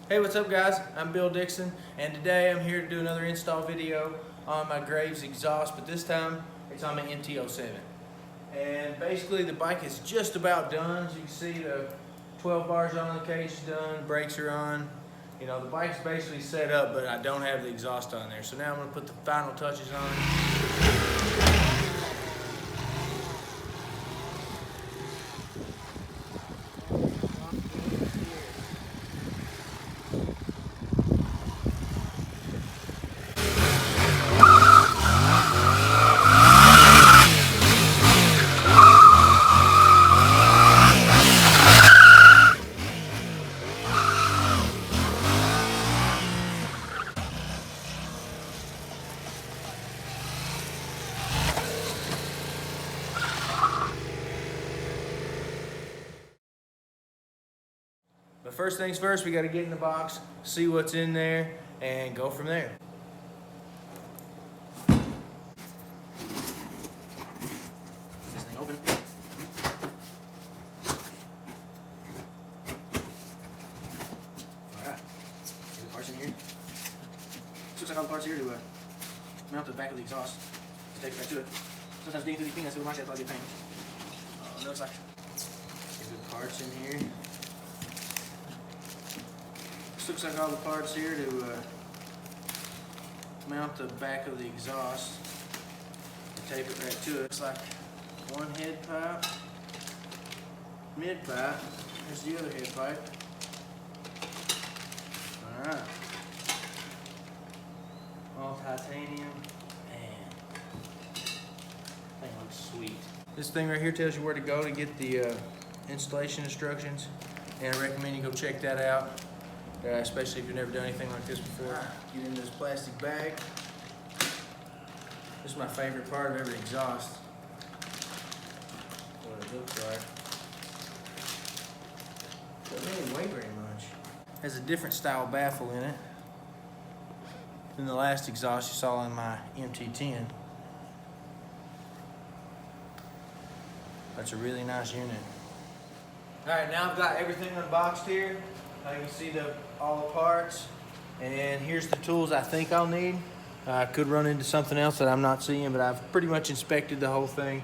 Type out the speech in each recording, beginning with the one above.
Hey, what's up guys? I'm Bill Dixon, and today I'm here to do another install video on my Graves exhaust, but this time it's on my MT-07. And basically the bike is just about done. As you can see, the 12 bars on the cage is done, brakes are on. You know, the bike's basically set up, but I don't have the exhaust on there. So now I'm going to put the final touches on it. But first things first, we got to get in the box, see what's in there, and go from there. This thing open. Alright, get the parts in here. Looks like all the parts here to mount the back of the exhaust. Just take it back to it. Sometimes digging through these peanuts, it reminds you of a pain. It looks like get the parts in here. Looks like all the parts here to mount the back of the exhaust and tape it back to it. Looks like one head pipe, mid pipe, there's the other head pipe. Alright. All titanium, and thing looks sweet. This thing right here tells you where to go to get the installation instructions, and I recommend you go check that out. Especially if you've never done anything like this before. Get into this plastic bag. This is my favorite part of every exhaust. What it looks like. Doesn't really weigh very much. Has a different style baffle in it than the last exhaust you saw in my MT-10. That's a really nice unit. Alright, now I've got everything unboxed here. You can see all the parts, and here's the tools I think I'll need. I could run into something else that I'm not seeing, but I've pretty much inspected the whole thing,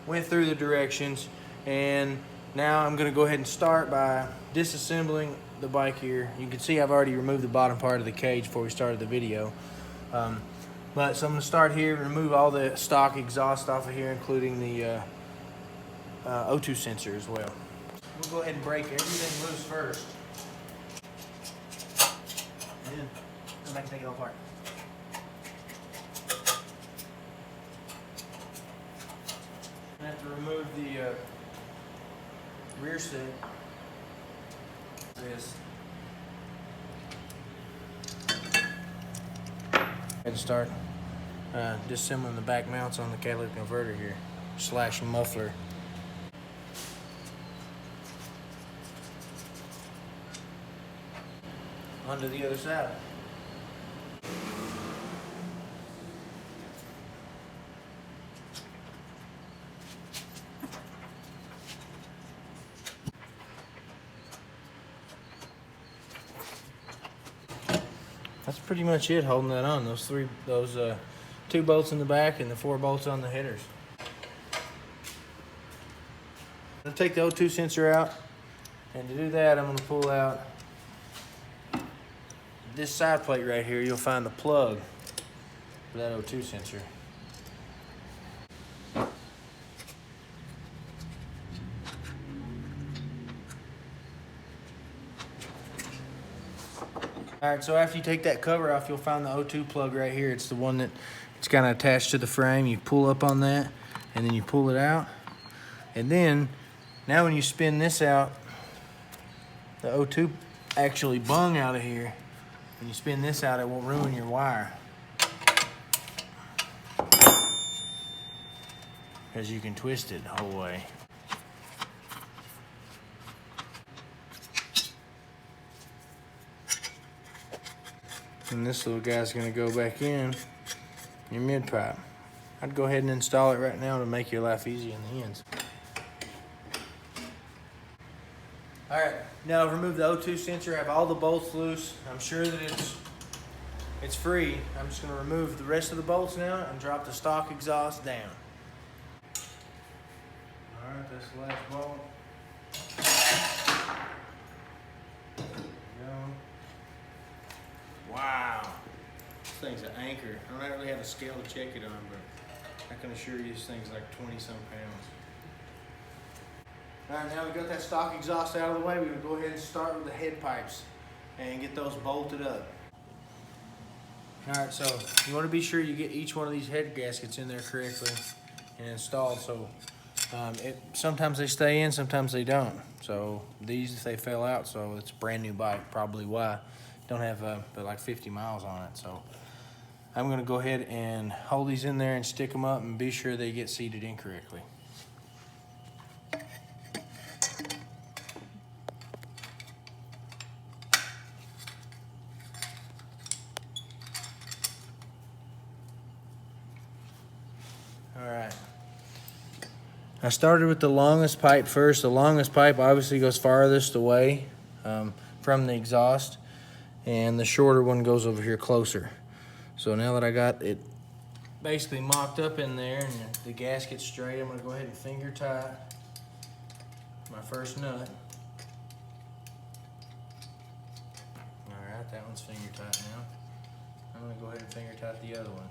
went through the directions, and now I'm going to go ahead and start by disassembling the bike here. You can see I've already removed the bottom part of the cage before we started the video. So I'm going to start here, remove all the stock exhaust off of here, including the O2 sensor as well. We'll go ahead and break everything loose first. And come back and take it all apart. I have to remove the rear set. This. And start disassembling the back mounts on the catalytic converter here, / muffler. Onto the other side. That's pretty much it holding that on. Those two bolts in the back and the 4 bolts on the headers. I'm gonna take the O2 sensor out, and to do that I'm gonna pull out this side plate right here. You'll find the plug for that O2 sensor. Alright, so after you take that cover off, you'll find the O2 plug right here. It's the one that it's kind of attached to the frame. You pull up on that, and then you pull it out. And then, now when you spin this out, the O2 actually bung out of here. When you spin this out, it won't ruin your wire, because you can twist it the whole way. And this little guy's gonna go back in your mid pipe. I'd go ahead and install it right now to make your life easy in the ends. All right, Now I've removed the O2 sensor. I have all the bolts loose. I'm sure that it's free. I'm just gonna remove the rest of the bolts now and drop the stock exhaust down. All right, that's the last bolt. There we go. Wow, this thing's an anchor. I don't really have a scale to check it on, but I can assure you this thing's like 20-some pounds. All right, now we've got that stock exhaust out of the way. We're gonna go ahead and start with the head pipes and get those bolted up. All right, so you want to be sure you get each one of these head gaskets in there correctly and installed. So sometimes they stay in, sometimes they don't. So these, they fell out, so it's a brand new bike, probably why. Don't have but like 50 miles on it. So I'm gonna go ahead and hold these in there and stick them up and be sure they get seated in correctly. All right. I started with the longest pipe first. The longest pipe obviously goes farthest away from the exhaust, and the shorter one goes over here closer. So now that I got it basically mocked up in there and the gasket straight, I'm gonna go ahead and finger tight my first nut. All right, that one's finger tight now. I'm gonna go ahead and finger tight the other one,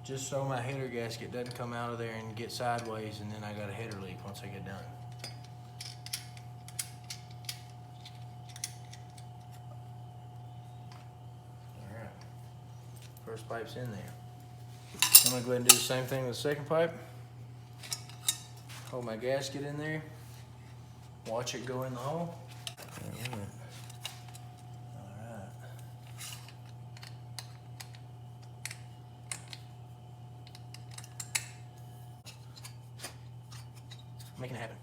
just so my header gasket doesn't come out of there and get sideways and then I got a header leak once I get done. All right, first pipe's in there. I'm gonna go ahead and do the same thing with the second pipe. Hold my gasket in there, watch it go in the hole. Making it happen.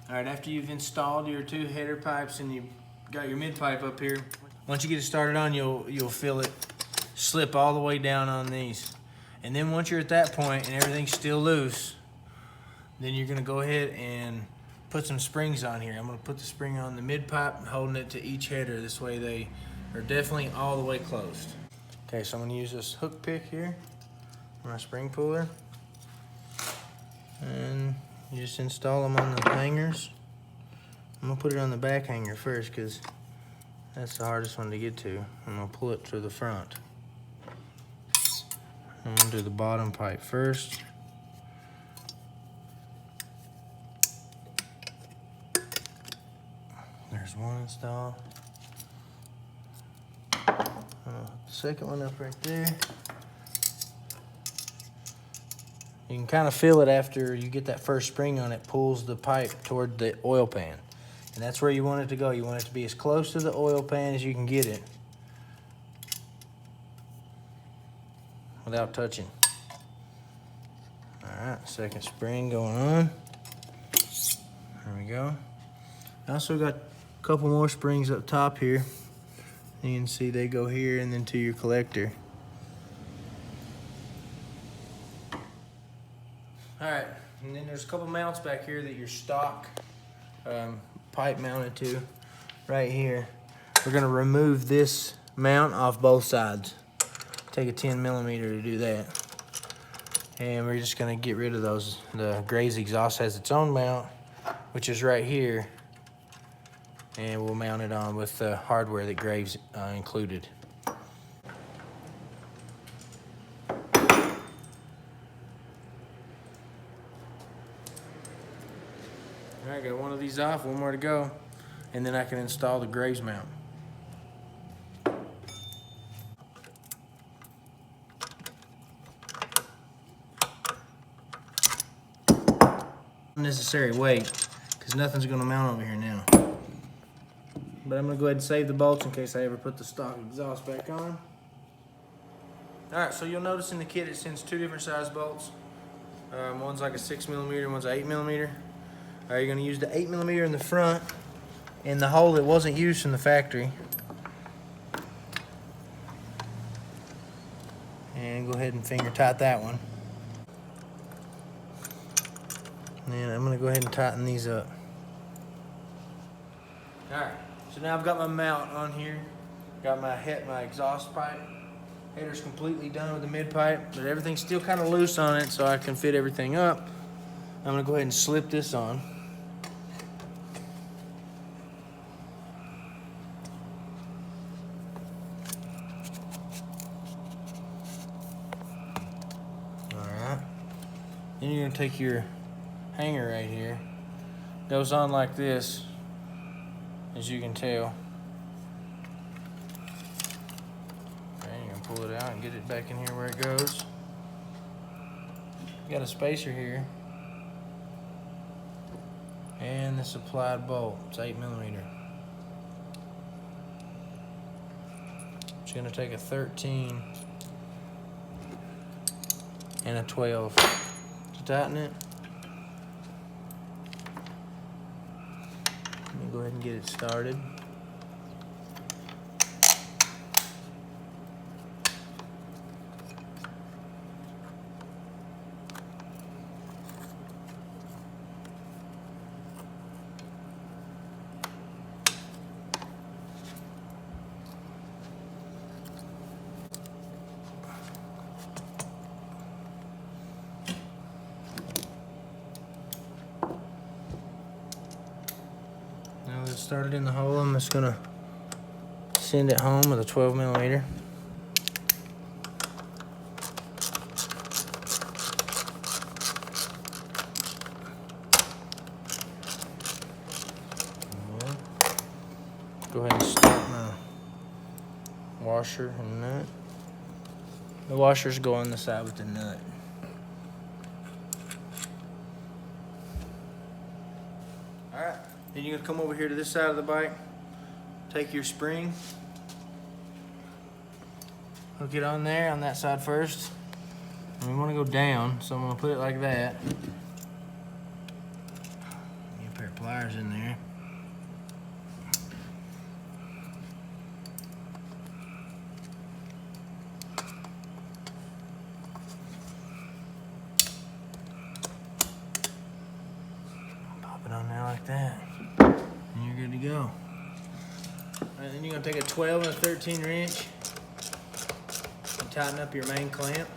All right, after you've installed your two header pipes and you've got your mid pipe up here, once you get it started on, you'll feel it slip all the way down on these. And then once you're at that point and everything's still loose, then you're gonna go ahead and put some springs on here. I'm gonna put the spring on the mid pipe, holding it to each header. This way they are definitely all the way closed. Okay, so I'm gonna use this hook pick here, my spring puller. And you just install them on the hangers. I'm gonna put it on the back hanger first because that's the hardest one to get to. I'm gonna pull it to the front. I'm gonna do the bottom pipe first. There's one installed. The second one up right there. You can kind of feel it after you get that first spring on it, pulls the pipe toward the oil pan. And that's where you want it to go. You want it to be as close to the oil pan as you can get it without touching. All right, second spring going on. There we go. I also got a couple more springs up top here. You can see they go here and then to your collector. All right, and then there's a couple mounts back here that your stock pipe mounted to right here. We're gonna remove this mount off both sides. Take a 10mm to do that. And we're just gonna get rid of those. The Graves exhaust has its own mount, which is right here. And we'll mount it on with the hardware that Graves included. All right, got one of these off, one more to go, and then I can install the Graves mount. Unnecessary weight, because nothing's gonna mount over here now. But I'm gonna go ahead and save the bolts in case I ever put the stock exhaust back on. Alright, so you'll notice in the kit it sends 2 different size bolts. One's like a 6mm, one's an 8mm. Alright, you're going to use the 8mm in the front in the hole that wasn't used in the factory. And go ahead and finger tight that one. And I'm going to go ahead and tighten these up. Alright, so now I've got my mount on here. Got my exhaust pipe. Header's completely done with the mid pipe, but everything's still kind of loose on it, so I can fit everything up. I'm gonna go ahead and slip this on. Alright. Then you're gonna take your hanger right here. Goes on like this, as you can tell. Pull it out and get it back in here where it goes. Got a spacer here. And the supplied bolt. It's 8mm. It's gonna take a 13 and a 12 to tighten it. Let me go ahead and get it started. Now that it's started in the hole, I'm just gonna send it home with a 12mm. Go ahead and start my washer and nut. The washers go on the side with the nut. Alright, then you're gonna come over here to this side of the bike, take your spring, hook it on there on that side first. And we wanna go down, so I'm gonna put it like that. Get a pair of pliers in there. On there like that, and you're good to go. All right, then you're gonna take a 12 and a 13 wrench and tighten up your main clamp.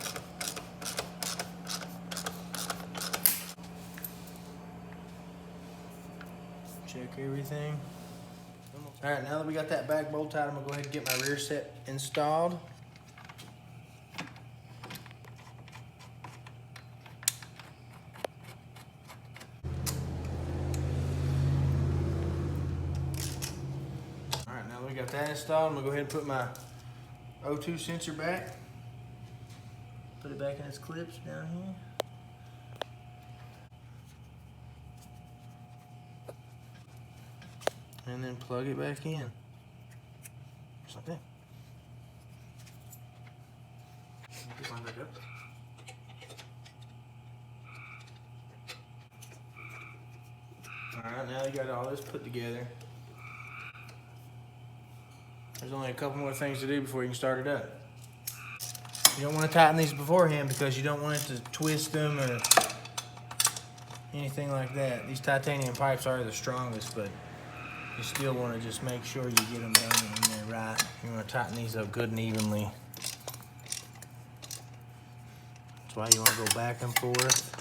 Check everything. All right, now that we got that back bolt tight, I'm gonna go ahead and get my rear set installed. We got that installed. I'm gonna go ahead and put my O2 sensor back. Put it back in its clips down here. And then plug it back in. Just like that. Get mine back up. Alright, now you got all this put together. There's only a couple more things to do before you can start it up. You don't want to tighten these beforehand because you don't want it to twist them or anything like that. These titanium pipes are the strongest, but you still want to just make sure you get them done in there right. You want to tighten these up good and evenly. That's why you want to go back and forth.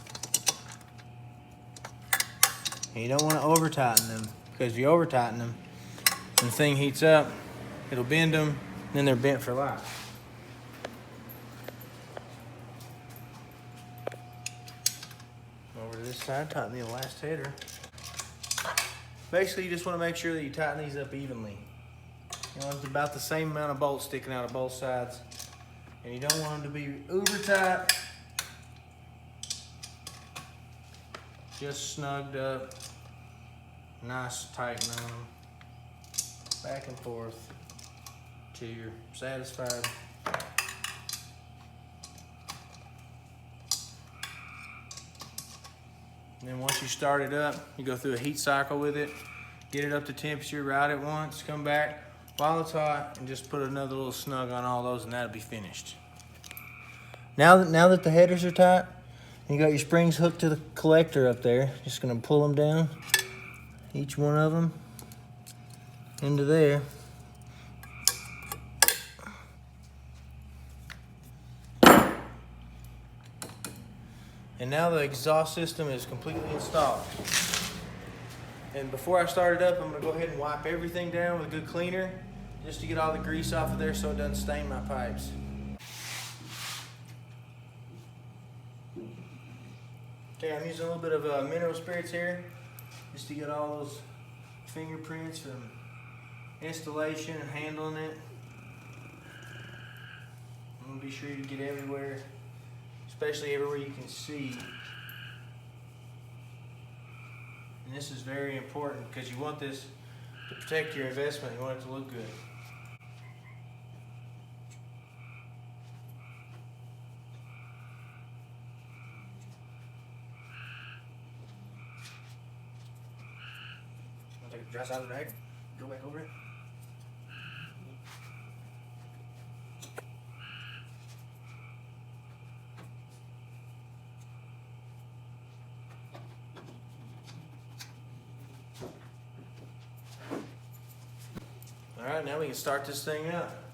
And you don't want to over tighten them, because if you over tighten them, when the thing heats up, it'll bend them, and then they're bent for life. Over to this side, tighten the last header. Basically, you just want to make sure that you tighten these up evenly. You want about the same amount of bolts sticking out of both sides. And you don't want them to be uber tight. Just snugged up. Nice tightening on them. Back and forth till you're satisfied. And then once you start it up, you go through a heat cycle with it, get it up to temperature, ride it once, come back while it's hot, and just put another little snug on all those, and that'll be finished. Now that the headers are tight, you got your springs hooked to the collector up there, just gonna pull them down, each one of them into there. And now the exhaust system is completely installed. And before I start it up, I'm gonna go ahead and wipe everything down with a good cleaner, just to get all the grease off of there so it doesn't stain my pipes. Okay, I'm using a little bit of mineral spirits here, just to get all those fingerprints from installation and handling it. I'm gonna be sure to get everywhere, especially everywhere you can see. And this is very important because you want this to protect your investment. You want it to look good. I'll take the dry side of the bag, go back over it. All right, now we can start this thing up.